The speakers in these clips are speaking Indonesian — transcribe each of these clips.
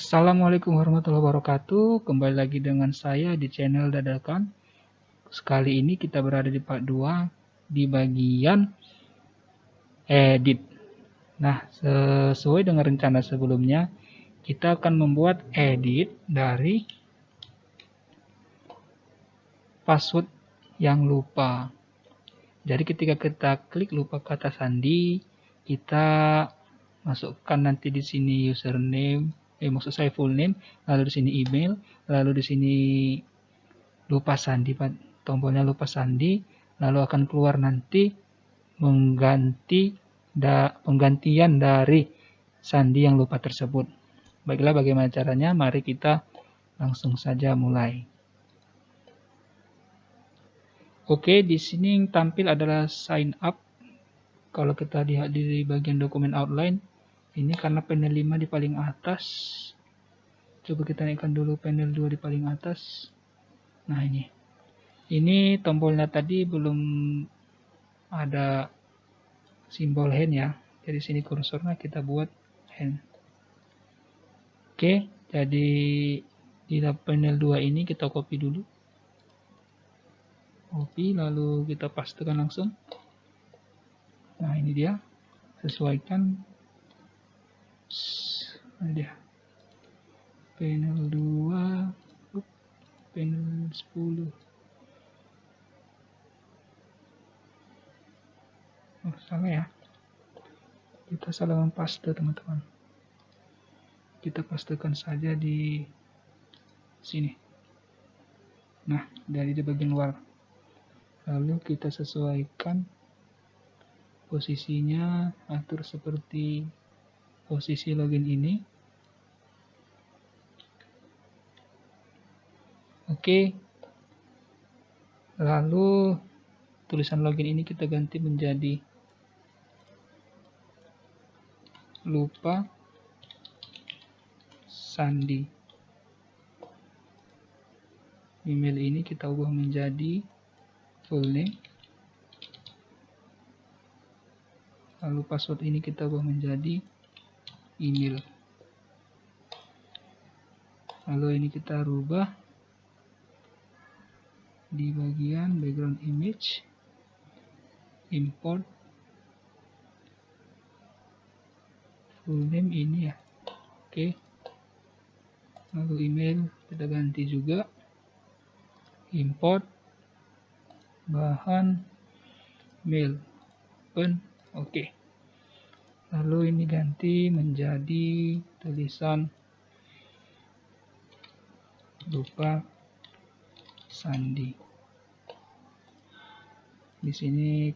Assalamualaikum warahmatullahi wabarakatuh. Kembali lagi dengan saya di channel Dadakan. Sekali ini kita berada di part 2 di bagian edit. Nah, sesuai dengan rencana sebelumnya, kita akan membuat edit dari password yang lupa. Jadi ketika kita klik lupa kata sandi, kita masukkan nanti di sini username, maksud saya full name, lalu di sini email, lalu di sini lupa sandi, tombolnya lupa sandi, lalu akan keluar nanti penggantian dari sandi yang lupa tersebut. Baiklah, bagaimana caranya? Mari kita langsung saja mulai. Oke, di sini yang tampil adalah sign up. Kalau kita lihat di bagian dokumen outline, ini karena panel 5 di paling atas. Coba kita naikkan dulu panel 2 di paling atas. Nah, ini tombolnya tadi belum ada simbol hand ya. Jadi sini kursornya kita buat hand. Oke, jadi di panel 2 ini kita copy dulu. Copy, lalu kita pastekan langsung. Nah, ini dia. Sesuaikan. Ini dia. Panel 2. Panel 10. Oh, salah ya. Kita salah mempaste, teman-teman. Kita pastekan saja di sini. Nah, dari di bagian luar. Lalu kita sesuaikan posisinya, atur seperti posisi login ini. Oke. Lalu tulisan login ini kita ganti menjadi lupa sandi. Email ini kita ubah menjadi full name. Lalu password ini kita ubah menjadi email. Lalu ini kita rubah di bagian background image, import full name ini ya. Oke. Lalu email kita ganti juga, import bahan mail open. Oke. Lalu ini ganti menjadi tulisan lupa sandi. Di sini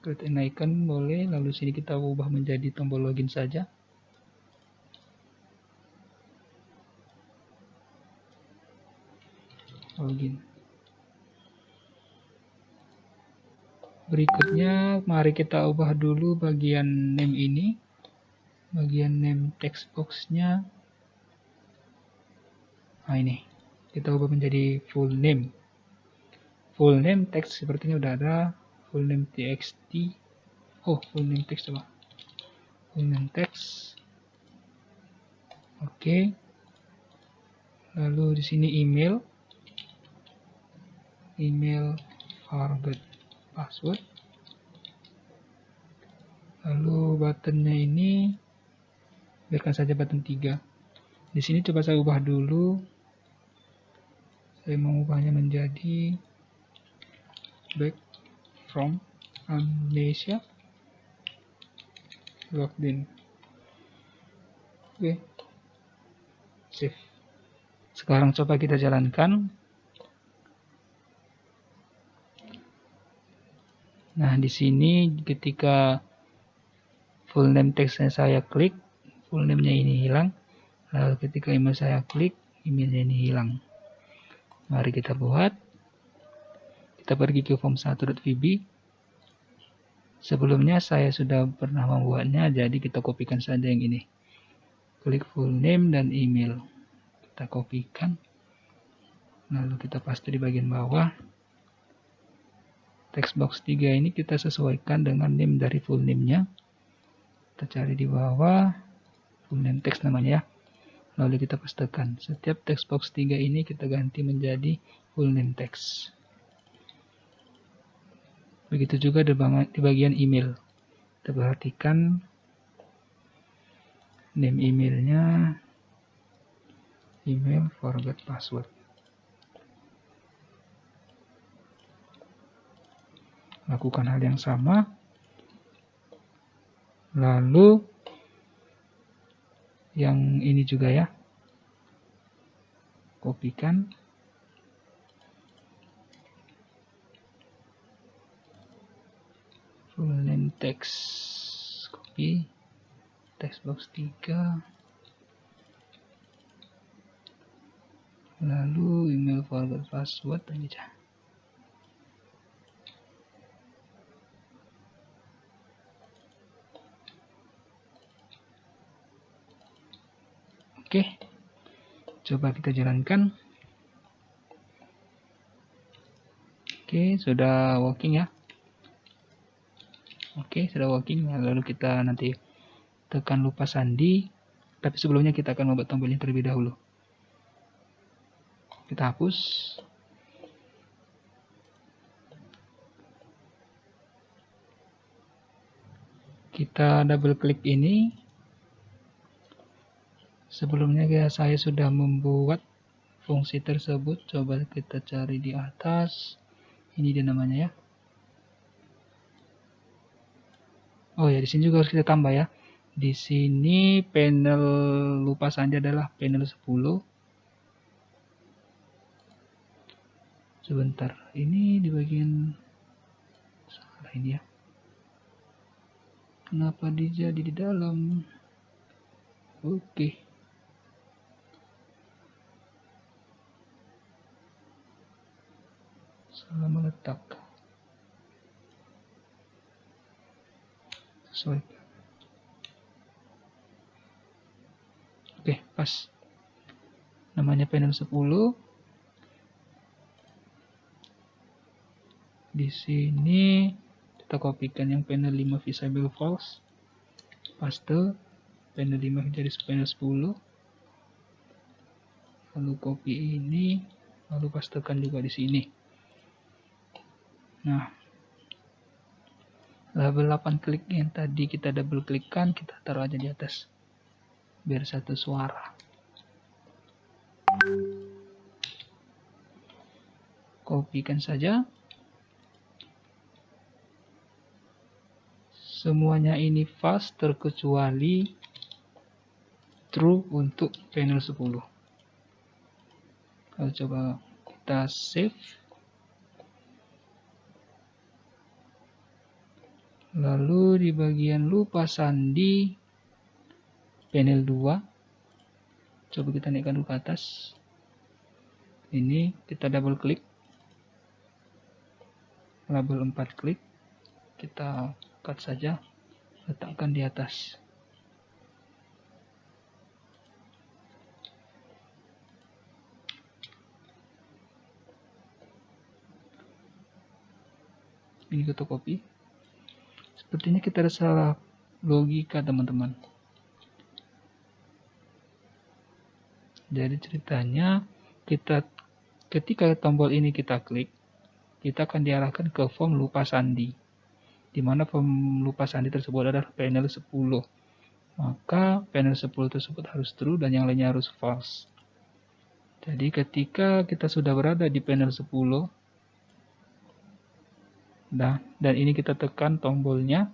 create an icon boleh, lalu sini kita ubah menjadi tombol login saja. Login. Berikutnya mari kita ubah dulu bagian name ini. Bagian name text box-nya. Nah, ini kita ubah menjadi full name. Full name text sepertinya udah ada. Full name txt. Oh, full name text coba. Full name text. Oke. Lalu di sini email. Email forgot password. Lalu buttonnya ini biarkan saja button 3. Di sini coba saya ubah dulu. Saya mau ubahnya menjadi back from amnesia logged in. Oke. Save. Sekarang coba kita jalankan. Nah, di sini ketika full name text-nya saya klik, full name-nya ini hilang. Lalu ketika email saya klik, emailnya ini hilang. Mari kita buat. Kita pergi ke form1.vb. Sebelumnya saya sudah pernah membuatnya, jadi kita kopikan saja yang ini. Klik full name dan email. Kita kopikan. Lalu kita paste di bagian bawah. Text box 3 ini kita sesuaikan dengan name dari full name-nya. Kita cari di bawah full name text namanya ya. lalu kita pastekan. Setiap text box 3 ini kita ganti menjadi full name text. Begitu juga di bagian email. Kita perhatikan name emailnya, email forgot password. Lakukan hal yang sama. Lalu yang ini juga ya, kopikan. Full name text, copy, text box 3, lalu email forgot password aja. Oke, coba kita jalankan. Oke, sudah working ya. Oke, sudah working. Lalu kita nanti tekan lupa sandi. Tapi sebelumnya kita akan membuat tombolnya terlebih dahulu. Kita hapus. Kita double klik ini. Sebelumnya saya sudah membuat fungsi tersebut. Coba kita cari di atas. Ini dia namanya ya. Oh ya, di sini juga harus kita tambah ya. Di sini panel lupa sandi adalah panel 10. Sebentar, ini di bagian salah ini ya. Kenapa dia jadi di dalam? Oke. Salah meletak. Sesuai. Oke, pas. Namanya panel 10. Di sini kita kopikan yang panel 5 visible false. Paste. Panel 5 jadi panel 10. Lalu copy ini, lalu pastekan juga di sini. Nah, label 8 klik yang tadi kita double klikkan, kita taruh aja di atas biar satu suara. Kopikan saja. Semuanya ini false terkecuali true untuk panel 10. Kalau coba kita save. Lalu di bagian lupa sandi panel 2, coba kita naikkan dulu ke atas. Ini kita double klik, label 4 klik, kita cut saja, letakkan di atas. Ini kita copy. Sepertinya kita ada salah logika teman-teman. Jadi ceritanya ketika tombol ini kita klik, kita akan diarahkan ke form lupa sandi. Di mana form lupa sandi tersebut adalah panel 10. Maka panel 10 tersebut harus true dan yang lainnya harus false. Jadi ketika kita sudah berada di panel 10, dan ini kita tekan tombolnya,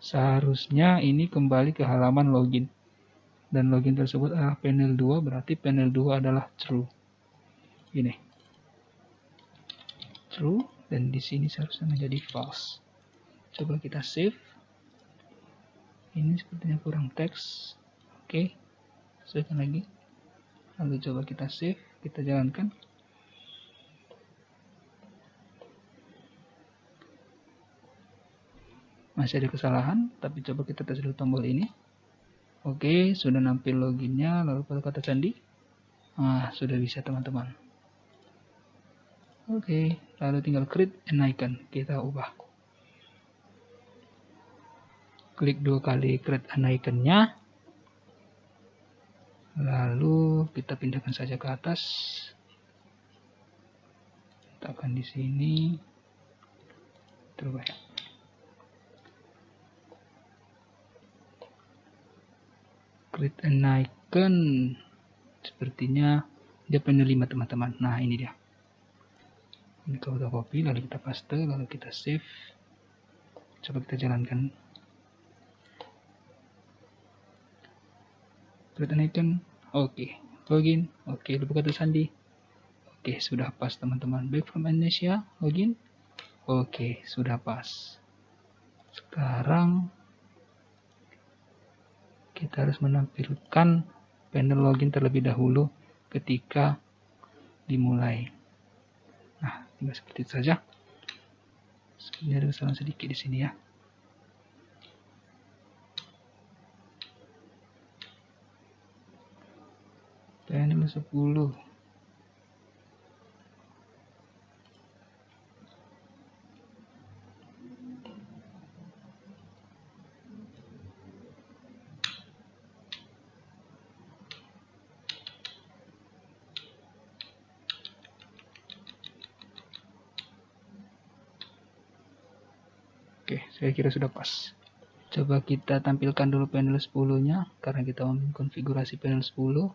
seharusnya ini kembali ke halaman login. Dan login tersebut adalah panel 2, berarti panel 2 adalah true. Ini. True, dan di sini seharusnya menjadi false. Coba kita save. Ini sepertinya kurang teks. Oke, sesuaikan lagi. Lalu coba kita save, kita jalankan. Masih ada kesalahan, tapi coba kita tes dulu tombol ini. Oke, sudah nampil loginnya, lalu pada kata sandi. Nah, sudah bisa teman-teman. Oke, lalu tinggal create an icon, kita ubah. Klik 2 kali create an iconnya. Lalu kita pindahkan saja ke atas. Letakkan di sini. Terbaik. Create an icon. Sepertinya dia panel 5 teman-teman. Nah, ini dia. Ini kalau udah copy, lalu kita paste, lalu kita save. Coba kita jalankan. Create an icon. Oke. Login. Oke, lupa kata sandi. Oke, sudah pas teman-teman. Back from Indonesia. Login. Oke, sudah pas. Sekarang kita harus menampilkan panel login terlebih dahulu ketika dimulai. Nah, tinggal seperti itu saja. Sebenarnya ada kesalahan sedikit di sini ya. Panel 10. Oke, saya kira sudah pas. Coba kita tampilkan dulu panel 10-nya karena kita mau konfigurasi panel 10.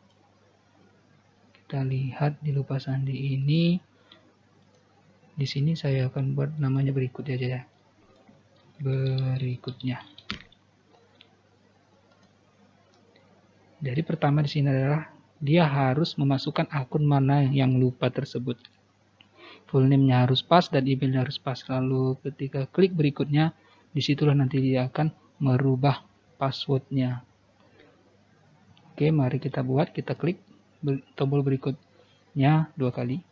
Kita lihat di lupa sandi ini. Di sini saya akan buat namanya berikut aja ya. Berikutnya. Jadi pertama di sini adalah dia harus memasukkan akun mana yang lupa tersebut. Full name-nya harus pas dan emailnya harus pas. Lalu ketika klik berikutnya, disitulah nanti dia akan merubah passwordnya. Oke, mari kita buat. Kita klik tombol berikutnya 2 kali.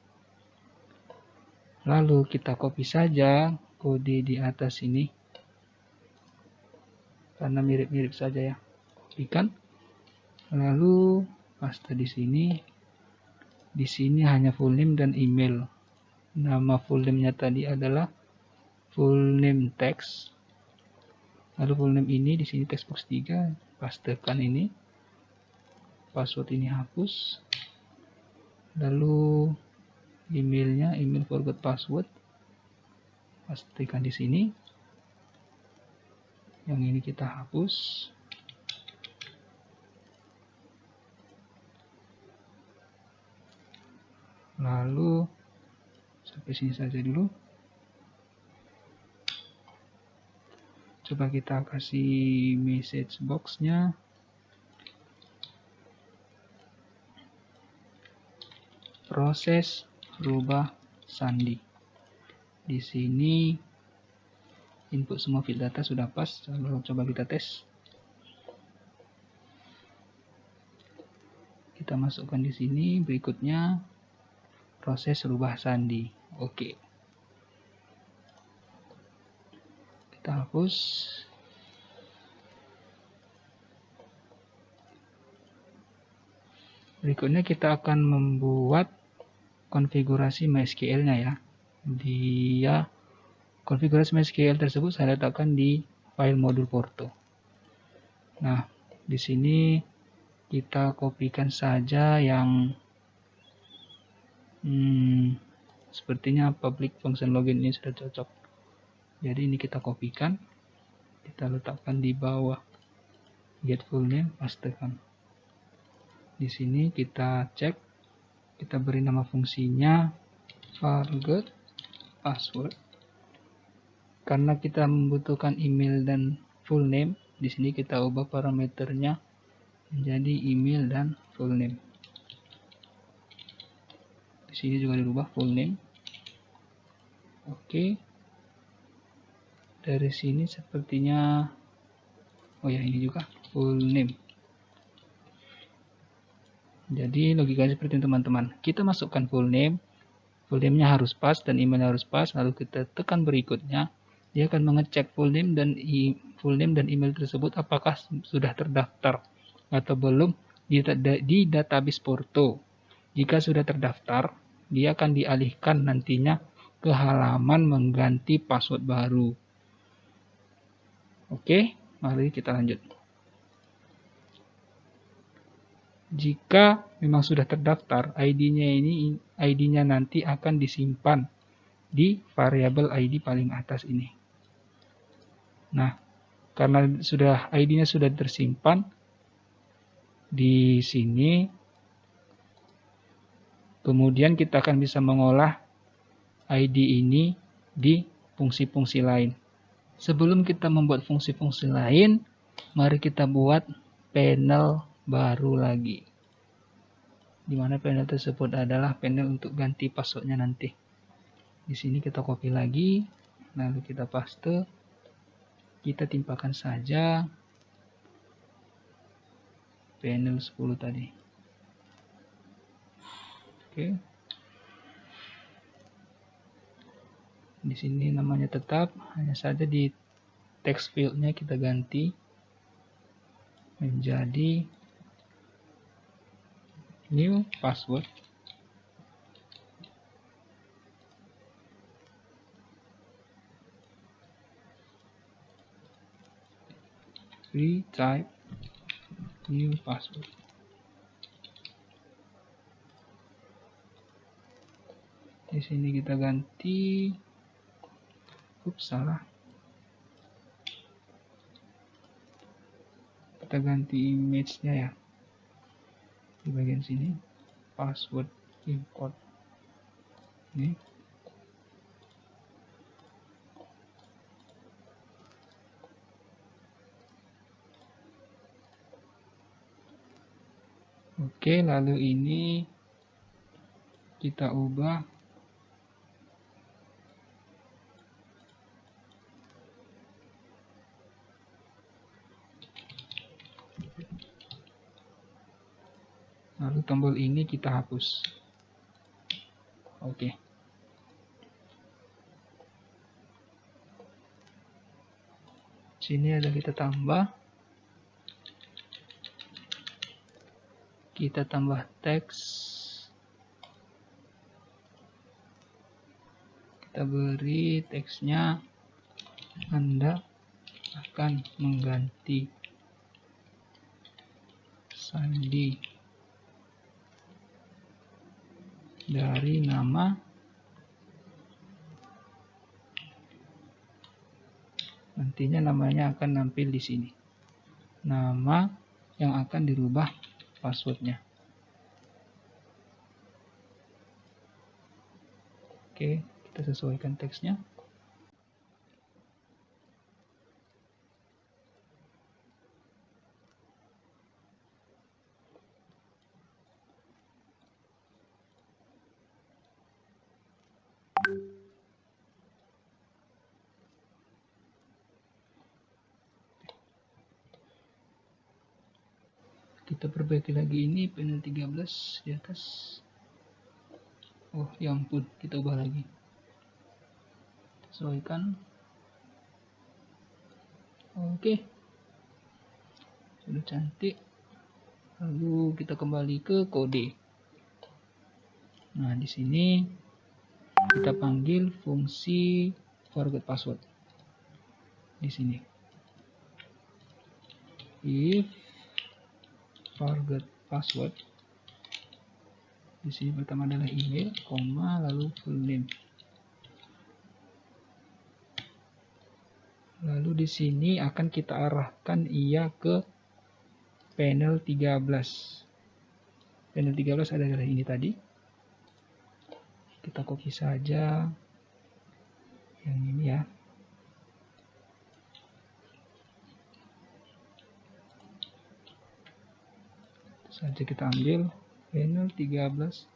Lalu kita copy saja kode di atas ini. Karena mirip-mirip saja ya. Kopikan. Lalu paste di sini. Di sini hanya full name dan email. Nama full name-nya tadi adalah full name text. Lalu full name ini di sini textbox 3, pastekan ini. Password ini hapus. Lalu emailnya, email forgot password. Pastikan di sini. Yang ini kita hapus. Lalu sampai sini saja dulu. Coba kita kasih message box-nya. Proses rubah sandi. Di sini input semua field data sudah pas. Lalu coba kita tes. Kita masukkan di sini. Berikutnya proses rubah sandi. Oke. Kita hapus. Berikutnya kita akan membuat konfigurasi MySQL-nya ya. Dia konfigurasi MySQL tersebut saya letakkan di file modul Porto. Nah, di sini kita kopikan saja yang sepertinya public function login ini sudah cocok. Jadi ini kita kopikan, kita letakkan di bawah get full name, pastekan. Di sini kita cek, kita beri nama fungsinya forgot password. Karena kita membutuhkan email dan full name, di sini kita ubah parameternya menjadi email dan full name. Di sini juga dirubah full name. Oke. Dari sini sepertinya, oh ya ini juga full name. Jadi logikanya seperti itu teman-teman. Kita masukkan full name-nya harus pas dan emailnya harus pas. Lalu kita tekan berikutnya, dia akan mengecek full name dan email tersebut apakah sudah terdaftar atau belum di database Porto. Jika sudah terdaftar, dia akan dialihkan nantinya ke halaman mengganti password baru. Oke, mari kita lanjut. Jika memang sudah terdaftar, ID-nya nanti akan disimpan di variabel ID paling atas ini. Nah, karena ID-nya sudah tersimpan di sini, kemudian kita akan bisa mengolah ID ini di fungsi-fungsi lain. Sebelum kita membuat fungsi-fungsi lain, mari kita buat panel baru lagi. Di mana panel tersebut adalah panel untuk ganti passwordnya nanti. Di sini kita copy lagi, lalu kita paste. Kita timpakan saja panel 10 tadi. Oke. Di sini namanya tetap, hanya saja di text field-nya kita ganti menjadi new password. Retype new password. Di sini kita ganti, salah. Kita ganti image-nya ya. Di bagian sini, password import. Ini. Oke, lalu ini kita ubah lalu tombol ini kita hapus. Oke. Sini ada kita tambah. Kita tambah teks. Kita beri teksnya Anda akan mengganti sandi dari nama nantinya namanya akan nampil di sini. Nama yang akan dirubah passwordnya. Oke, kita sesuaikan teksnya. Kita perbaiki lagi ini panel 13 di atas. Oh ya ampun, kita ubah lagi. Sesuaikan. Oke. Sudah cantik. Lalu kita kembali ke kode. Nah, di sini kita panggil fungsi forget password. Di sini. If forget password. Di sini pertama adalah email, koma, lalu full name. Lalu di sini akan kita arahkan ia ke panel 13. Panel 13 adalah ini tadi. Kita copy saja yang ini ya. Saja kita ambil panel 13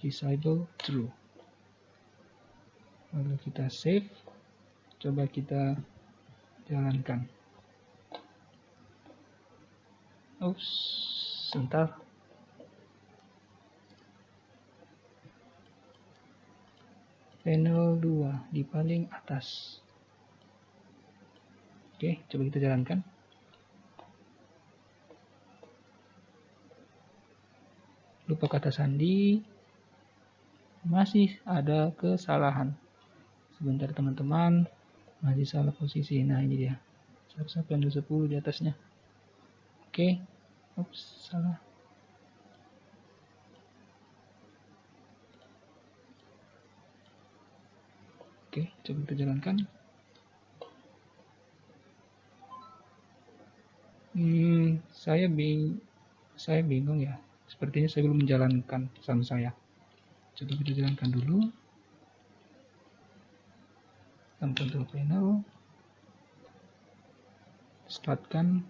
disable true. Lalu kita save. Coba kita jalankan. Oops, sebentar. Panel 2 di paling atas. Oke, coba kita jalankan. Lupa kata sandi. Masih ada kesalahan. Sebentar teman-teman. Masih salah posisi. Nah, ini dia. Seharusnya panel 10 di atasnya. Oke. Ups, salah. Oke, coba kita jalankan. Saya bingung ya. Sepertinya saya belum menjalankan pesan saya. Coba kita jalankan dulu. Control panel. Startkan.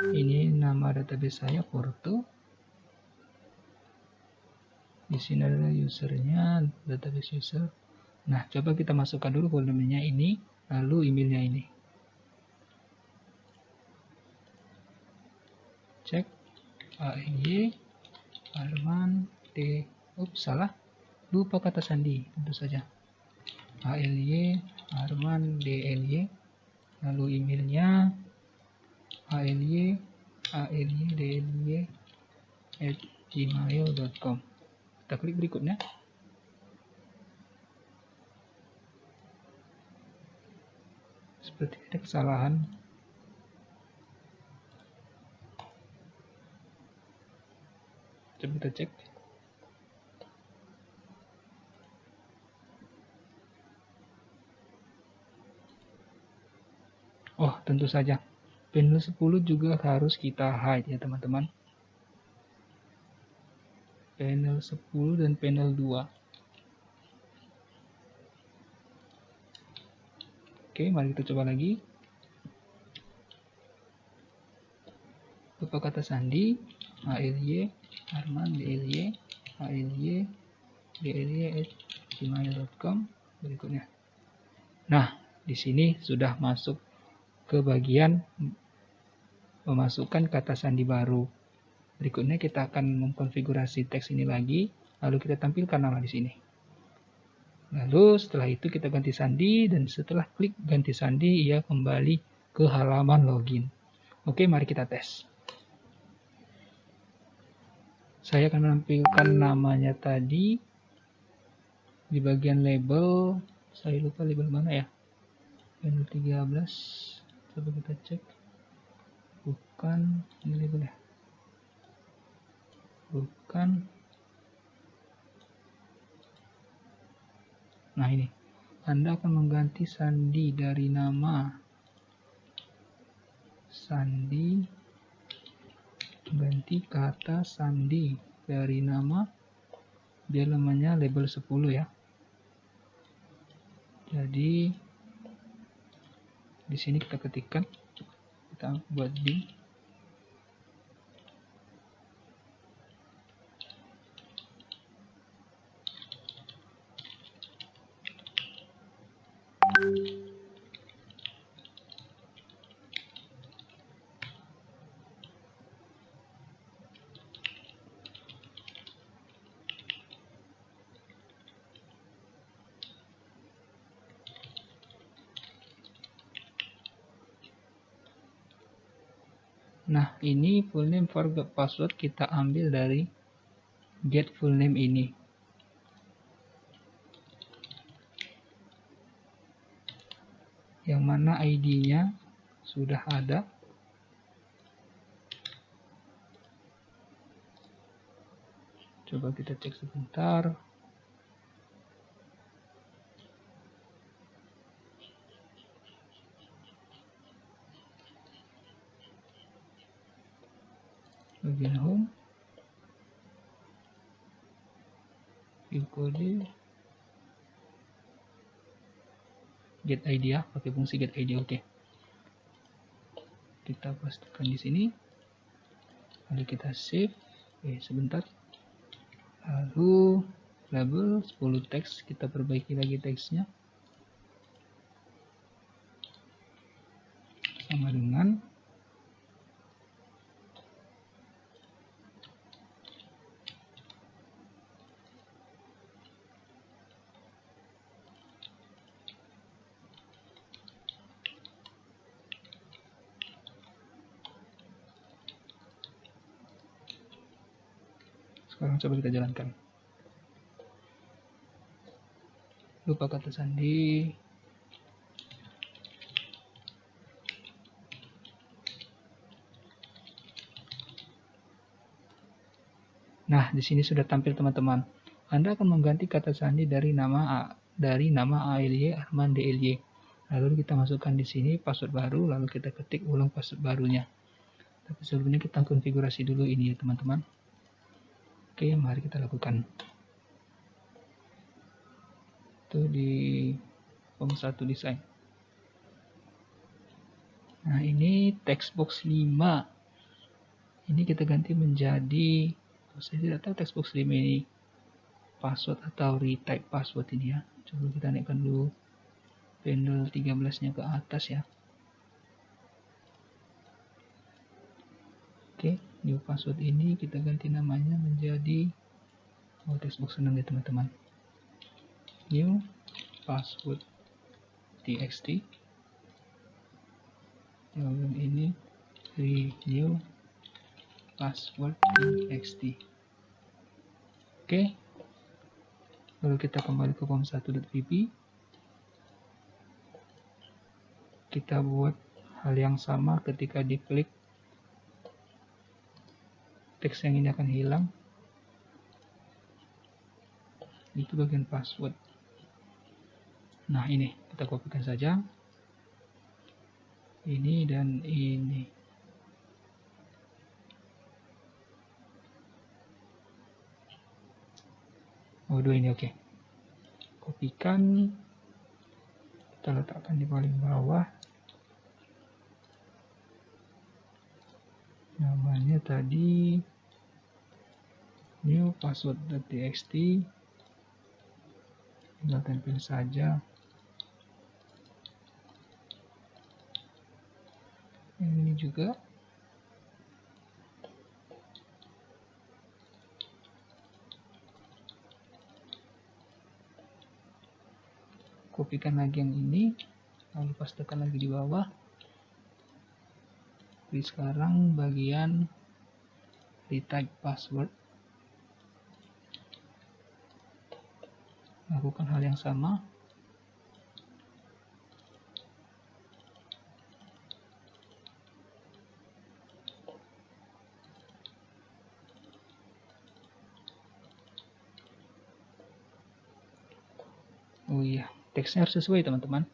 Ini nama database saya, Porto. Di sini adalah usernya, database user. Nah, coba kita masukkan dulu volumenya ini, lalu emailnya ini. Cek ALY Arman D. Salah. Lupa kata sandi, tentu saja. ALY Arman DLY, lalu emailnya ALY@gmail.com. Kita klik berikutnya. Seperti ada kesalahan. Coba kita cek. Oh, tentu saja. Panel 10 juga harus kita hide ya teman-teman. Panel 10 dan panel 2. Oke, mari kita coba lagi. Lupa kata sandi, ALY Arman DLY, ALY DLY@gmail.com. Berikutnya. Nah, di sini sudah masuk ke bagian memasukkan kata sandi baru. Berikutnya kita akan mengkonfigurasi teks ini lagi, lalu kita tampilkan nama di sini. Lalu setelah itu kita ganti sandi, dan setelah klik ganti sandi, ia kembali ke halaman login. Oke, mari kita tes. Saya akan menampilkan namanya tadi di bagian label. Saya lupa label mana ya. Panel 13. Coba kita cek. Bukan ini label ya. Bukan. Nah ini. Anda akan mengganti sandi dari nama sandi, ganti kata sandi dari nama, dia namanya label 10 ya. Jadi di sini kita ketikkan, kita buat di Nah, ini full name forgot password kita ambil dari get full name ini. Yang mana ID-nya sudah ada. Coba kita cek sebentar. Bagian home, view kode, get ID ya, pakai fungsi get ID. Oke. Kita pastikan di sini. Lalu kita save. Sebentar. Lalu label 10 teks, kita perbaiki lagi teksnya. Sama dengan Sekarang coba kita jalankan. Lupa kata sandi. Nah, di sini sudah tampil teman-teman. Anda akan mengganti kata sandi dari nama ALY Arman DLY. Lalu kita masukkan di sini password baru, lalu kita ketik ulang password barunya. Tapi sebelumnya kita konfigurasi dulu ini ya teman-teman. Oke, mari kita lakukan. Itu di form 1 desain. Nah, ini text box 5. Ini kita ganti menjadi, saya tidak tahu text box 5 ini password atau retype password ini ya. Coba kita naikkan dulu panel 13-nya ke atas ya. Oke, new password ini kita ganti namanya menjadi text box senang ya teman-teman. New password txt. Lalu ini renew password txt. Oke. Lalu kita kembali ke form 1.vb. Kita buat hal yang sama ketika diklik. Teks yang ini akan hilang. Itu bagian password. Nah, ini kita kopikan saja. Ini dan ini. Oh, dua ini oke. Kopikan. Kita letakkan di paling bawah. Namanya tadi new password.txt. Tinggal tempel saja. Ini juga. Kopikan lagi yang ini, lalu pastekan lagi di bawah. Jadi sekarang bagian retype password. Lakukan hal yang sama. Oh iya, teksnya harus sesuai teman-teman.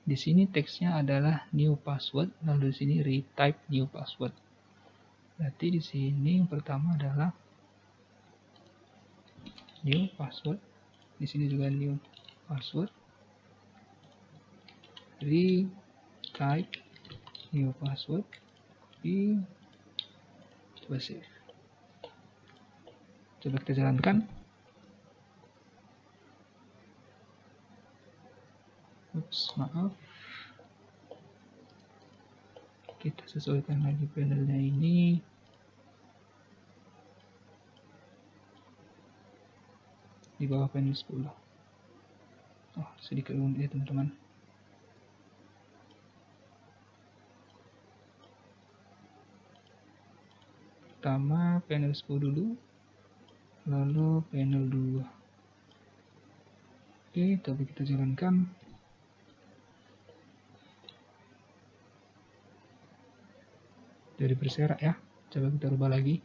Di sini teksnya adalah new password, lalu di sini retype new password. Berarti di sini yang pertama adalah new password. Di sini juga new password. Retype new password. Coba save. Coba kita jalankan. Ups, maaf. Kita sesuaikan lagi panelnya ini. Di bawah panel 10. Oh, sedikit rumit ya teman-teman. Pertama panel 10 dulu. Lalu panel 2. Oke, tapi kita jalankan. Jadi berserak ya. Coba kita rubah lagi.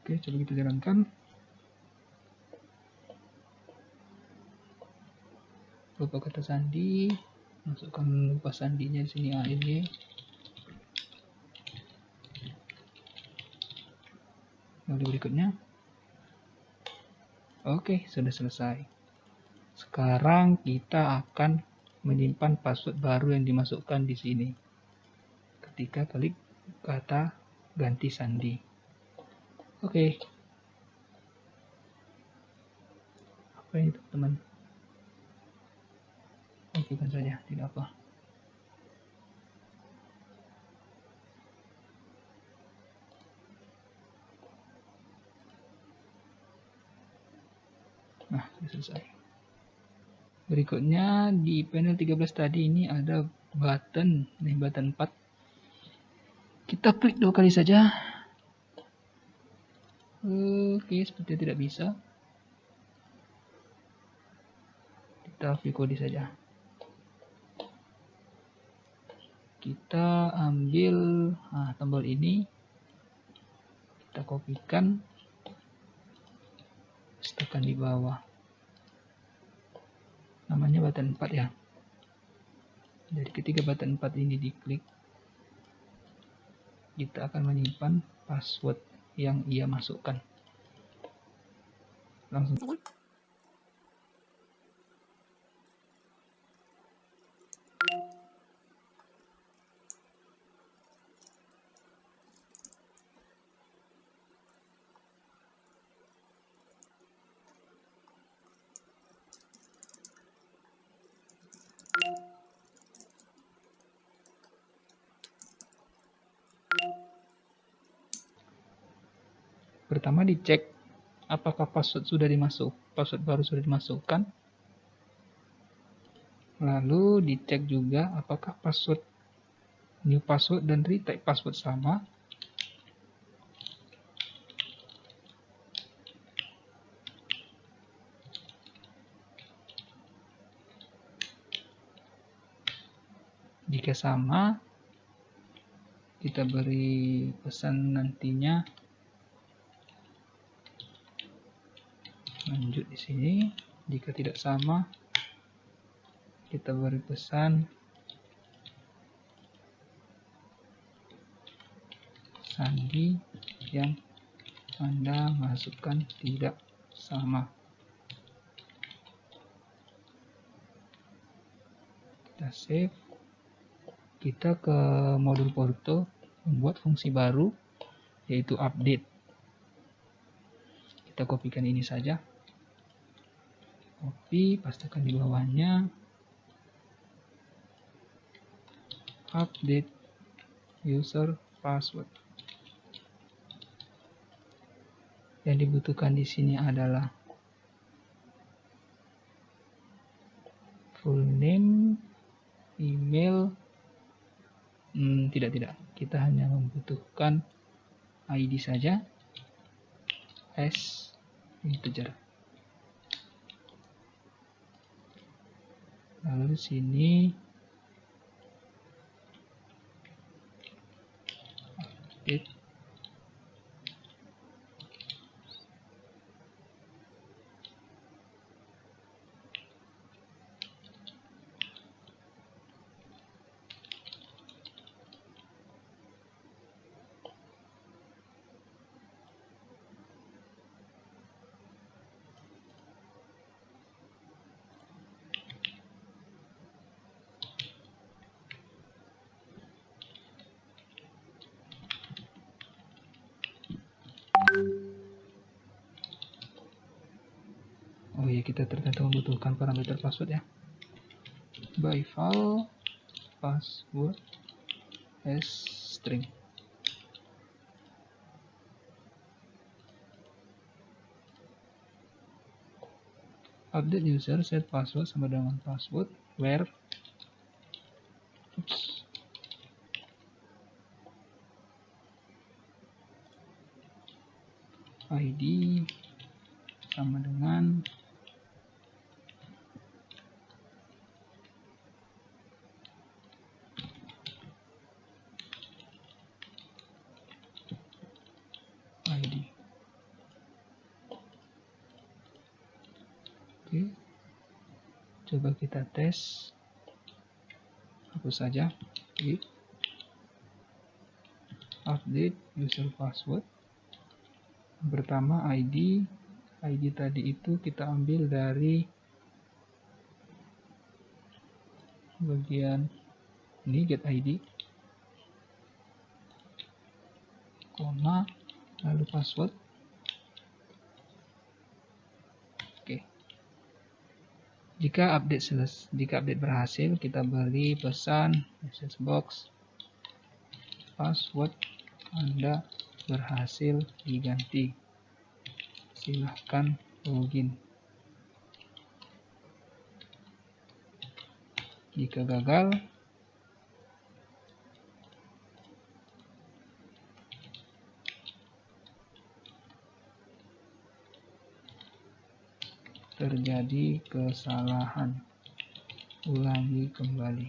Oke, coba kita jalankan. Lupa kata sandi. Masukkan lupa sandinya di sini ALY. Lalu berikutnya. Oke, sudah selesai. Sekarang kita akan menyimpan password baru yang dimasukkan di sini. Ketika klik kata ganti sandi. Oke. Apa ini teman-teman? Lakukan saja, tidak apa. Nah, sudah selesai. Berikutnya di panel 13 tadi ini ada button, nih button 4. Kita klik 2 kali saja. Oke, sepertinya tidak bisa. Kita view kode saja. Kita ambil tombol ini, kita kopikan, pastekan di bawah. Namanya button 4 ya. Jadi ketika button 4 ini diklik, kita akan menyimpan password yang ia masukkan. Langsung. Pertama dicek apakah password baru sudah dimasukkan. Lalu dicek juga apakah new password dan retype password sama. Jika sama, kita beri pesan nantinya lanjut di sini. Jika tidak sama, kita beri pesan sandi yang Anda masukkan tidak sama. Kita save. Kita ke modul Porto membuat fungsi baru yaitu update. Kita kopikan ini saja. Copy, pastekan di bawahnya. Update user password. Yang dibutuhkan di sini adalah full name, email. Tidak. Kita hanya membutuhkan ID saja. S integer. Lalu sini update. Oh iya, kita ternyata membutuhkan parameter password ya. By file password as string. Update user set password sama dengan password where ID sama dengan ID. Oke, coba kita tes. Hapus saja. Update user password. Pertama ID tadi itu kita ambil dari bagian ini get ID, koma, lalu password. Oke. Jika update berhasil, kita beri pesan message box password Anda berhasil diganti. Silahkan login. Jika gagal, terjadi kesalahan, ulangi kembali.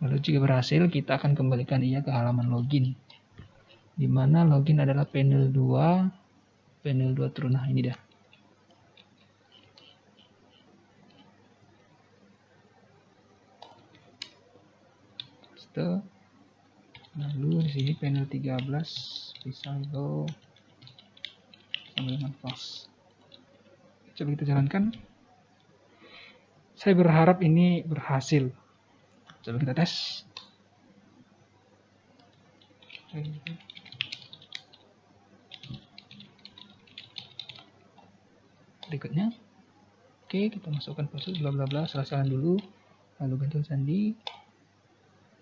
Lalu jika berhasil, kita akan kembalikan ia ke halaman login, di mana login adalah panel 2 true. Nah, ini dah. Lalu di sini panel 13 bisa go sama dengan false. Coba kita jalankan. Saya berharap ini berhasil. Coba kita tes. Berikutnya, oke, kita masukkan password bla bla bla, salah dulu, lalu ganti sandi.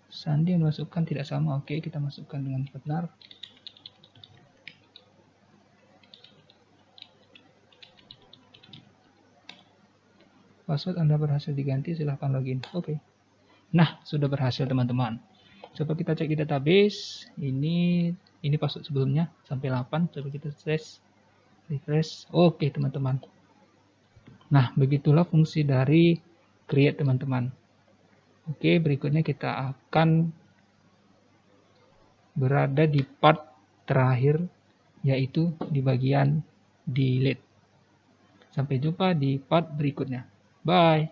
Sandi yang dimasukkan tidak sama, oke, kita masukkan dengan benar. Password Anda berhasil diganti, silahkan login. Oke. Nah, sudah berhasil teman-teman. Coba kita cek di database. Ini password sebelumnya sampai 8. Coba kita tes, refresh. Oke teman-teman. Nah, begitulah fungsi dari create teman-teman. Oke, berikutnya kita akan berada di part terakhir, yaitu di bagian delete. Sampai jumpa di part berikutnya. Bye.